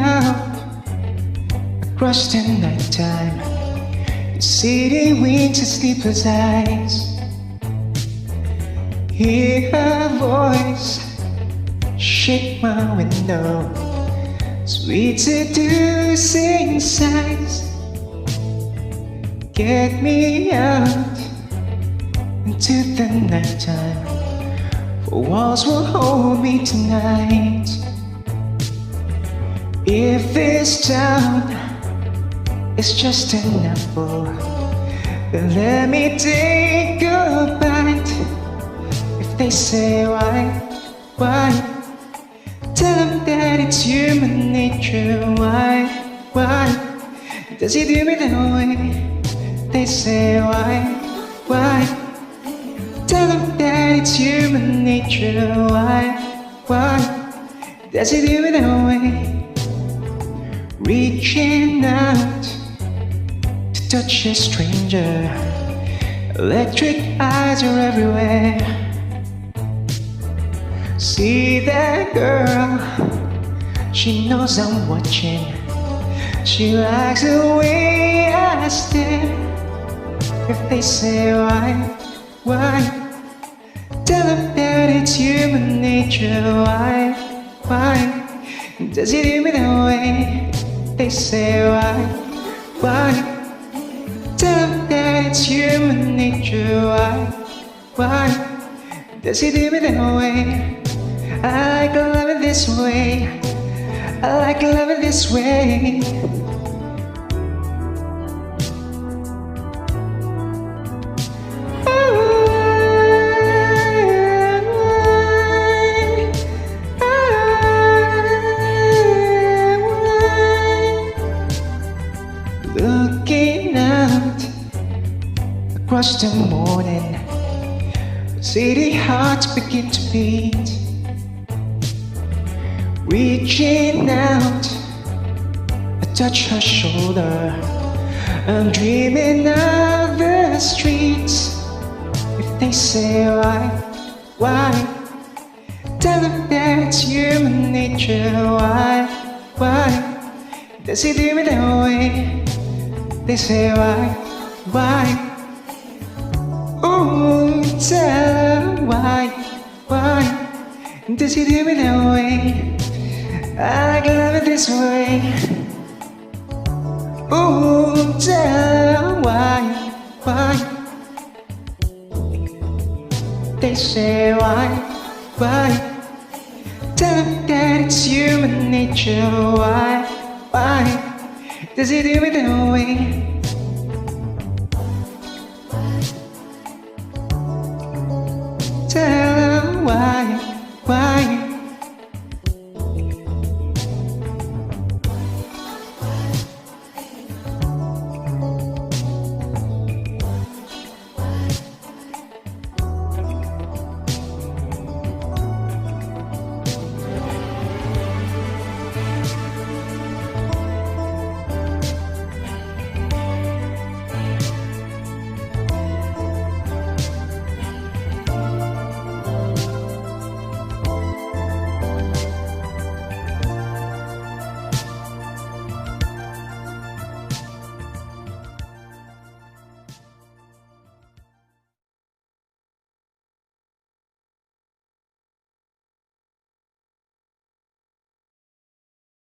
out across the nighttime. The city winks at sleepless eyes. Hear her voice shake my window, sweet seducing sighs. Get me out into the nighttime, for walls will hold me tonight. If this town is just an apple, then let me take a bite. If they say why, tell them that it's human nature. Why does he do me that way? They say why, tell them that it's human nature. Why does he do me that way? Reaching out to touch a stranger, electric eyes are everywhere. See that girl, she knows I'm watching. She likes the way I stare. If they say why, tell them that it's human nature. Why does he do me that way? They say why, tell them that it's human nature. Why does he do me that way? I like loving this way. I like loving this way. Looking out across the morning, city hearts begin to beat. Reaching out, I touch her shoulder. I'm dreaming of the streets. If they say why, tell them that it's human nature. Why does he do me that way? They say why, ooh, tell them why does he do me that way? I like loving this way. Ooh, tell them why they say why tell them that it's human nature. Why does he do me that way?